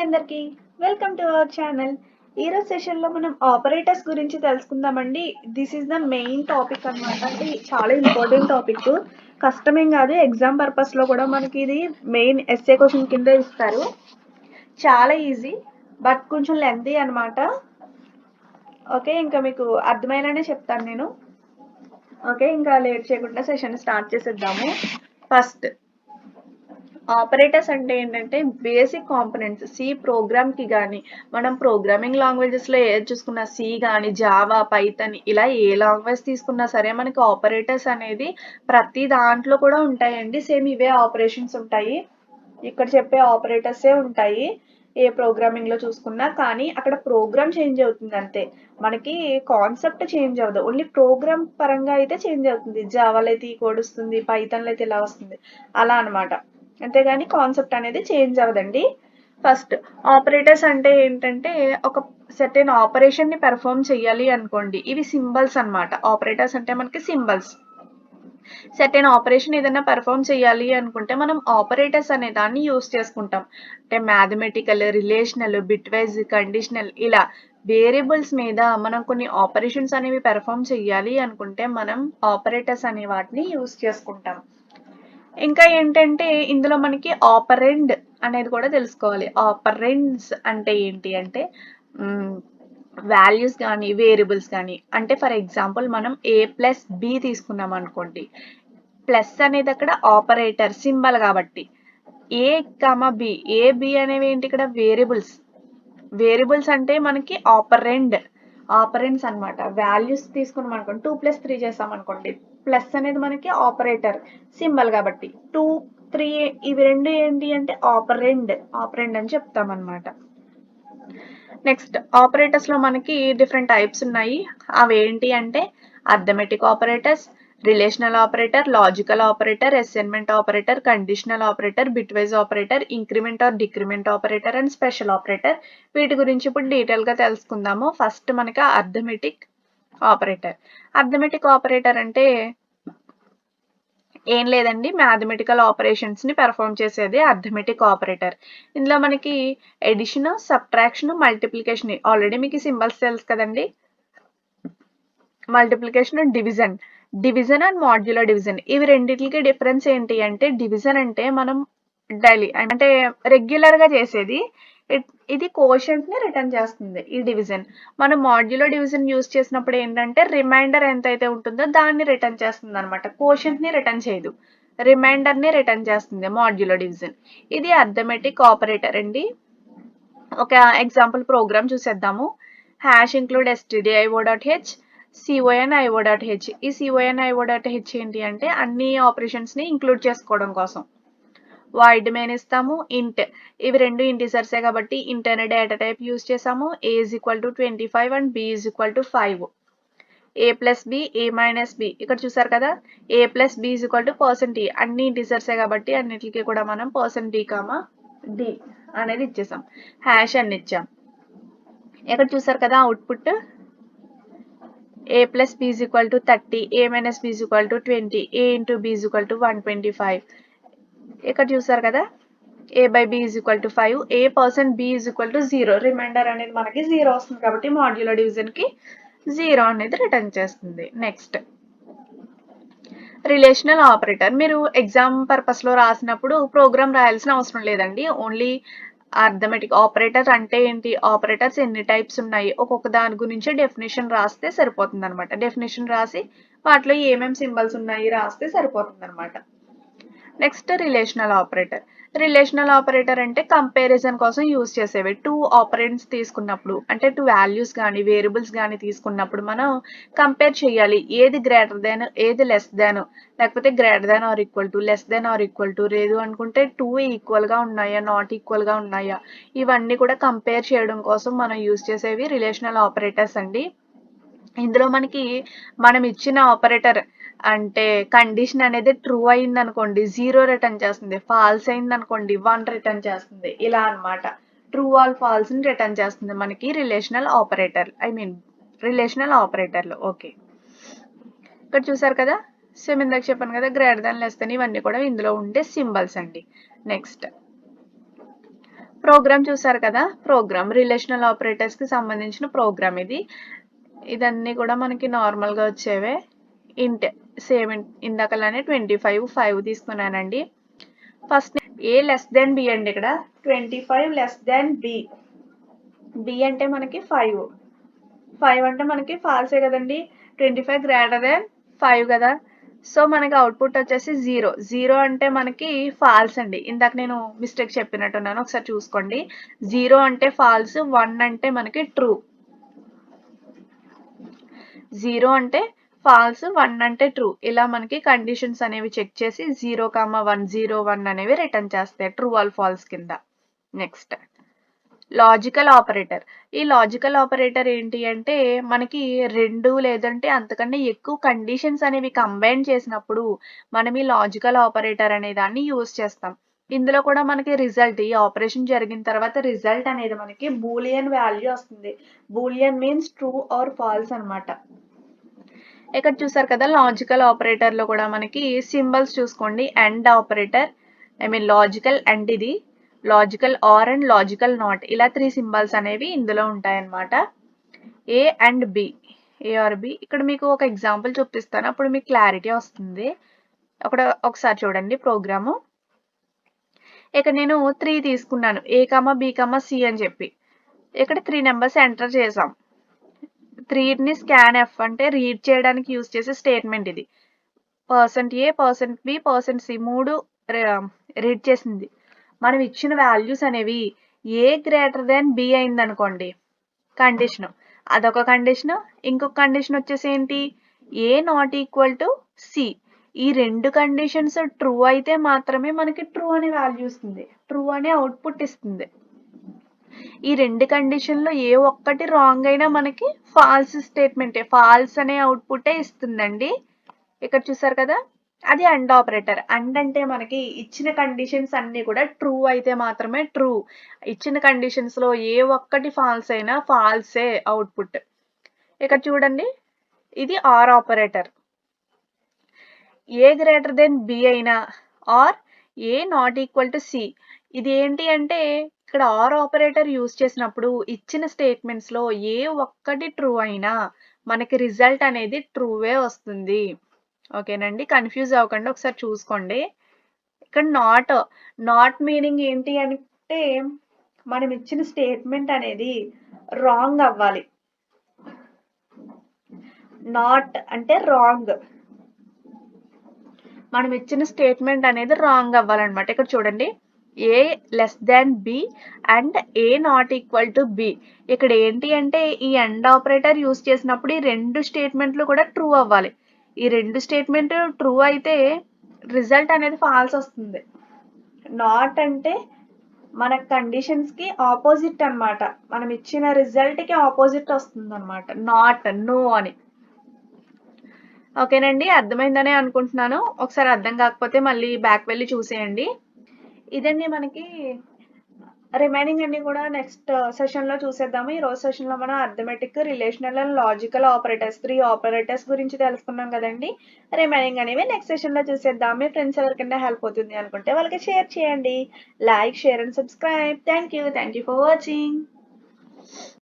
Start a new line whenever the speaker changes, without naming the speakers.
అందరికీ welcome to our channel. ఈరోజు సెషన్లో మనం ఆపరేటర్స్ గురించి తెలుసుకుందామండి. This is the main topic అనమాట. అంటే చాలా ఇంపార్టెంట్ టాపిక్. కష్టమేం కాదు, ఎగ్జామ్ పర్పస్లో కూడా మనకి ఇది మెయిన్ ఎస్ఏ క్వశ్చన్ కింద ఇస్తారు. చాలా ఈజీ బట్ కొంచెం లెంతీ అనమాట. ఓకే, ఇంకా మీకు అర్థమైననే చెప్తాను నేను. ఓకే, ఇంకా లేట్ చేయకుండా సెషన్ స్టార్ట్ చేసేద్దాము. ఫస్ట్ ఆపరేటర్స్ అంటే ఏంటంటే బేసిక్ కాంపోనెంట్స్. సి ప్రోగ్రామ్కి కానీ మనం ప్రోగ్రామింగ్ లాంగ్వేజెస్లో ఏది చూసుకున్నా, సి కానీ జావా పైథాన్ ఇలా ఏ లాంగ్వేజ్ తీసుకున్నా సరే మనకి ఆపరేటర్స్ అనేది ప్రతి దాంట్లో కూడా ఉంటాయండి. సేమ్ ఇవే ఆపరేషన్స్ ఉంటాయి, ఇక్కడ చెప్పే ఆపరేటర్సే ఉంటాయి ఏ ప్రోగ్రామింగ్లో చూసుకున్నా. కానీ అక్కడ ప్రోగ్రామ్ చేంజ్ అవుతుంది అంతే, మనకి కాన్సెప్ట్ చేంజ్ అవ్వదు. ఓన్లీ ప్రోగ్రామ్ పరంగా అయితే చేంజ్ అవుతుంది. జావాలో అయితే ఈ కోడ్ వస్తుంది, పైథాన్లో అయితే ఇలా వస్తుంది, అలా అనమాట. అంతేగాని కాన్సెప్ట్ అనేది చేంజ్ అవ్వదండి. ఫస్ట్ ఆపరేటర్స్ అంటే ఏంటంటే ఒక సెర్టెన్ ఆపరేషన్ ని పెర్ఫార్మ్ చేయాలి అనుకోండి, ఇవి సింబల్స్ అన్నమాట. ఆపరేటర్స్ అంటే మనకి సింబల్స్. సెర్టెన్ ఆపరేషన్ ఏదైనా పెర్ఫార్మ్ చేయాలి అనుకుంటే మనం ఆపరేటర్స్ అనే దాన్ని యూస్ చేసుకుంటాం. అంటే mathematical, relational, bit wise, conditional ఇలా వేరియబుల్స్ మీద మనం కొన్ని ఆపరేషన్స్ అనేవి పెర్ఫార్మ్ చేయాలి అనుకుంటే మనం ఆపరేటర్స్ అనే వాటిని యూస్ చేసుకుంటాం. ఇంకా ఏంటంటే ఇందులో మనకి ఆపరెండ్ అనేది కూడా తెలుసుకోవాలి. ఆపరెండ్స్ అంటే ఏంటి అంటే వాల్యూస్ కానీ వేరియబుల్స్ కానీ. అంటే ఫర్ ఎగ్జాంపుల్ మనం ఏ ప్లస్ బి తీసుకున్నాం అనుకోండి, ప్లస్ అనేది అక్కడ ఆపరేటర్ సింబల్ కాబట్టి ఏ కామా బి, ఏ బి అనేవి ఏంటి ఇక్కడ వేరియబుల్స్. వేరియబుల్స్ అంటే మనకి ఆపరెండ్స్ అనమాట. వాల్యూస్ తీసుకున్నాం అనుకోండి, 2+3 చేసాం అనుకోండి, ప్లస్ అనేది మనకి ఆపరేటర్ సింబల్ కాబట్టి 2, 3 ఇవి రెండు ఏంటి అంటే ఆపరెండ్ అని చెప్తాం అనమాట. నెక్స్ట్ ఆపరేటర్స్ లో మనకి డిఫరెంట్ టైప్స్ ఉన్నాయి. అవి ఏంటి అంటే arithmetic operators, relational operator, logical operator, assignment operator, conditional operator, bitwise operator, increment are decrement operator and special operator. వీటి గురించి ఇప్పుడు డీటెయిల్ గా తెలుసుకుందాము. ఫస్ట్ మనకి అర్థమెటిక్ ఆపరేటర్ అంటే ఏం లేదండి, మ్యాథమెటికల్ ఆపరేషన్స్ ని పెర్ఫార్మ్ చేసేది అర్థమెటిక్ ఆపరేటర్. ఇందులో మనకి ఎడిషన్, సబ్ట్రాక్షన్, మల్టిప్లికేషన్, ఆల్రెడీ మీకు సింబల్స్ తెలుసు కదండి. Multiplication, division and modular division. ఇవి రెండింటికి డిఫరెన్స్ ఏంటి అంటే డివిజన్ అంటే మనం డైలీ అంటే రెగ్యులర్ గా చేసేది, ఇది కోషంట్ ని రిటర్న్ చేస్తుంది. ఈ డివిజన్ మనం మాడ్యులర్ డివిజన్ యూజ్ చేసినప్పుడు ఏంటంటే రిమైండర్ ఎంతైతే ఉంటుందో దాన్ని రిటర్న్ చేస్తుంది అనమాట. కోషంట్ ని రిటర్న్ చేయదు, రిమైండర్ ని రిటర్న్ చేస్తుంది మాడ్యులర్ డివిజన్. ఇది అర్థమెటిక్ ఆపరేటర్ అండి. ఒక ఎగ్జాంపుల్ ప్రోగ్రామ్ చూసేద్దాము. #include stdio.h con.io.h. ఈ con.io.h ఏంటి అంటే అన్ని ఆపరేషన్స్ ని ఇంక్లూడ్ చేసుకోవడం కోసం. వాయిడ్ మెయిన్ ఇస్తాము, ఇంట్, ఇవి రెండు ఇంటిజర్సే కాబట్టి ఇంట్ అనే డేటా టైప్ యూజ్ చేసాము. a is equal to 25 and b is equal to 5. a plus b, a minus b, ఇక్కడ చూసారు కదా, a plus b is equal to %d. అన్ని ఇంటిజర్సే కాబట్టి అన్నిటికీ కూడా మనం %d, d అనేది ఇచ్చేసాం. హ్యాష్ అని ఇచ్చాం. ఇక్కడ చూసారు కదా output, a plus b is equal to 30, a minus b is equal to 20, a into b is equal to 125. ఇక్కడ చూసారు కదా a by b is equal to 5, a % b is equal to 0. Reminder అనేది మనకి 0 వస్తుంది కాబట్టి modular division కి 0 అనేది return చేస్తుంది. Next relational operator. మీరు ఎగ్జామ్ పర్పస్ లో రాసినప్పుడు ప్రోగ్రామ్ రాయాల్సిన అవసరం లేదండి. ఓన్లీ అర్థమెటిక్ ఆపరేటర్ అంటే ఏంటి, ఆపరేటర్స్ ఎన్ని టైప్స్ ఉన్నాయి, ఒక్కొక్క దాని గురించి డెఫినేషన్ రాస్తే సరిపోతుంది అనమాట. డెఫినేషన్ రాసి వాటిలో ఏమేమి సింబల్స్ ఉన్నాయి రాస్తే సరిపోతుంది అనమాట. నెక్స్ట్ రిలేషనల్ ఆపరేటర్ అంటే కంపారిజన్ కోసం యూజ్ చేసేవి. 2 ఆపరెంట్స్ తీసుకున్నప్పుడు అంటే 2 వాల్యూస్ కానీ వేరియబుల్స్ కానీ తీసుకున్నప్పుడు మనం కంపేర్ చేయాలి, ఏది గ్రేటర్ దాన్ ఏది లెస్ దాన్, లేకపోతే greater than or equal to, less than or equal to, లేదు అనుకుంటే 2 ఈక్వల్ గా ఉన్నాయా నాట్ ఈక్వల్ గా ఉన్నాయా, ఇవన్నీ కూడా కంపేర్ చేయడం కోసం మనం యూజ్ చేసేవి రిలేషనల్ ఆపరేటర్స్ అండి. ఇందులో మనకి మనం ఇచ్చిన ఆపరేటర్ అంటే కండిషన్ అనేది ట్రూ అయింది అనుకోండి 0 రిటర్న్ చేస్తుంది, ఫాల్స్ అయింది అనుకోండి 1 రిటర్న్ చేస్తుంది, ఇలా అన్నమాట. ట్రూ ఆర్ ఫాల్స్ ని రిటర్న్ చేస్తుంది మనకి రిలేషనల్ ఆపరేటర్లు. ఓకే, ఇక్కడ చూసారు కదా, సేమ్ ఇందాక చెప్పాను కదా గ్రేటర్ దాన్ లెస్ దాన్, ఇవన్నీ కూడా ఇందులో ఉండే సింబల్స్ అండి. నెక్స్ట్ ప్రోగ్రామ్ చూసారు కదా, ప్రోగ్రామ్ రిలేషనల్ ఆపరేటర్స్ కి సంబంధించిన ప్రోగ్రామ్ ఇది. ఇదన్నీ కూడా మనకి నార్మల్ గా వచ్చేవే. ఇంట్ సేమ్ ఇందాకలానే 25 5 తీసుకున్నానండి. ఫస్ట్ ఏ లెస్ దెన్ బి అండి. ఇక్కడ 25 లెస్ దెన్ బి. బి అంటే మనకి 5 అంటే మనకి ఫాల్సే కదండి. 25 గ్రేటర్ దెన్ 5 కదా. సో మనకి అవుట్పుట్ వచ్చేసి 0 అంటే మనకి ఫాల్స్ అండి. ఇందాక నేను మిస్టేక్ చెప్పినట్టున్నాను, ఒకసారి చూసుకోండి. 0 అంటే ఫాల్స్, 1 అంటే మనకి ట్రూ. 0 అంటే ఫాల్స్, 1 అంటే ట్రూ. ఇలా మనకి కండిషన్స్ అనేవి చెక్ చేసి 0,1 0 1 అనేవి రిటర్న్ చేస్తాయి ట్రూ ఆర్ ఫాల్స్ కింద. Next logical operator. ఈ లాజికల్ ఆపరేటర్ ఏంటి అంటే మనకి 2 లేదంటే అంతకన్నా ఎక్కువ కండిషన్స్ అనేవి కంబైన్ చేసినప్పుడు మనం ఈ లాజికల్ ఆపరేటర్ అనే దాన్ని యూజ్ చేస్తాం. ఇందులో కూడా మనకి రిజల్ట్, ఈ ఆపరేషన్ జరిగిన తర్వాత రిజల్ట్ అనేది మనకి బూలియన్ వాల్యూ వస్తుంది. Boolean means true or false అన్నమాట. ఇక్కడ చూసారు కదా, లాజికల్ ఆపరేటర్ లో కూడా మనకి సింబల్స్ చూసుకోండి. అండ్ ఆపరేటర్, లాజికల్ అండ్, ఇది logical or and logical not, ఇలా 3 సింబల్స్ అనేవి ఇందులో ఉంటాయన్నమాట. A and B, A or B. ఇక్కడ మీకు ఒక ఎగ్జాంపుల్ చూపిస్తాను, అప్పుడు మీకు క్లారిటీ వస్తుంది. ఒకసారి చూడండి ప్రోగ్రాము. ఇక్కడ నేను 3 తీసుకున్నాను, ఏ కమ బి కమ సి అని చెప్పి. ఇక్కడ 3 నెంబర్స్ ఎంటర్ చేసాం. 3ని స్కాన్ ఎఫ్ అంటే రీడ్ చేయడానికి యూజ్ చేసే స్టేట్మెంట్ ఇది. %A, %B, %C 3 రీడ్ చేసింది. మనం ఇచ్చిన వాల్యూస్ అనేవి ఏ గ్రేటర్ దెన్ బి అయింది అనుకోండి, కండిషన్, అదొక కండిషన్. ఇంకొక కండిషన్ వచ్చేసి ఏంటి, ఏ నాట్ ఈక్వల్ టు సి. ఈ 2 కండిషన్స్ ట్రూ అయితే మాత్రమే మనకి ట్రూ అనే వాల్యూ ఇస్తుంది, ట్రూ అనే అవుట్పుట్ ఇస్తుంది. ఈ 2 కండిషన్లో ఏ ఒక్కటి రాంగ్ అయినా మనకి ఫాల్స్ స్టేట్మెంటే, ఫాల్స్ అనే అవుట్పుటే ఇస్తుందండి. ఇక్కడ చూసారు కదా, అది అండ్ ఆపరేటర్. అండ్ అంటే మనకి ఇచ్చిన కండిషన్స్ అన్ని కూడా ట్రూ అయితే మాత్రమే ట్రూ. ఇచ్చిన కండిషన్స్ లో ఏ ఒక్కటి ఫాల్స్ అయినా ఫాల్సే అవుట్పుట్. ఇక్కడ చూడండి, ఇది or operator. A greater than B అయినా or A not equal to C. ఇది ఏంటి అంటే ఇక్కడ ఆర్ ఆపరేటర్ యూజ్ చేసినప్పుడు ఇచ్చిన స్టేట్మెంట్స్ లో ఏ ఒక్కటి ట్రూ అయినా మనకి రిజల్ట్ అనేది ట్రూవే వస్తుంది. ఓకేనండి, కన్ఫ్యూజ్ అవ్వకుండా ఒకసారి చూసుకోండి. ఇక్కడ నాట్ మీనింగ్ ఏంటి అంటే మనం ఇచ్చిన స్టేట్మెంట్ అనేది రాంగ్ అవ్వాలి. నాట్ అంటే రాంగ్, మనం ఇచ్చిన స్టేట్మెంట్ అనేది రాంగ్ అవ్వాలన్నమాట. ఇక్కడ చూడండి, A less than B and A not equal to B. ఇక్కడ ఏంటి అంటే ఈ అండ్ ఆపరేటర్ యూజ్ చేసినప్పుడు ఈ 2 స్టేట్మెంట్లు కూడా ట్రూ అవ్వాలి. ఈ 2 స్టేట్మెంట్ ట్రూ అయితే రిజల్ట్ అనేది ఫాల్స్ వస్తుంది. నాట్ అంటే మన కండిషన్స్ కి ఆపోజిట్ అన్నమాట, మనం ఇచ్చిన రిజల్ట్ కి ఆపోజిట్ వస్తుంది అనమాట, నాట్ నో అని. ఓకేనండి, అర్థమైందనే అనుకుంటున్నాను. ఒకసారి అర్థం కాకపోతే మళ్ళీ బ్యాక్ వెళ్ళి చూసేయండి. ఇదండి మనకి రిమైనింగ్ అన్ని కూడా నెక్స్ట్ సెషన్ లో చూసేద్దాము. ఈ రోజు సెషన్ లో మనం arithmetic, relational and logical operators 3 operators గురించి తెలుసుకున్నాం కదండి. రిమైనింగ్ అనేవి నెక్స్ట్ సెషన్ లో చూసేద్దాం. మీ ఫ్రెండ్స్ ఎవరికైనా హెల్ప్ అవుతుంది అనుకుంటే వాళ్ళకి షేర్ చేయండి. Like, share and subscribe. Thank you for watching.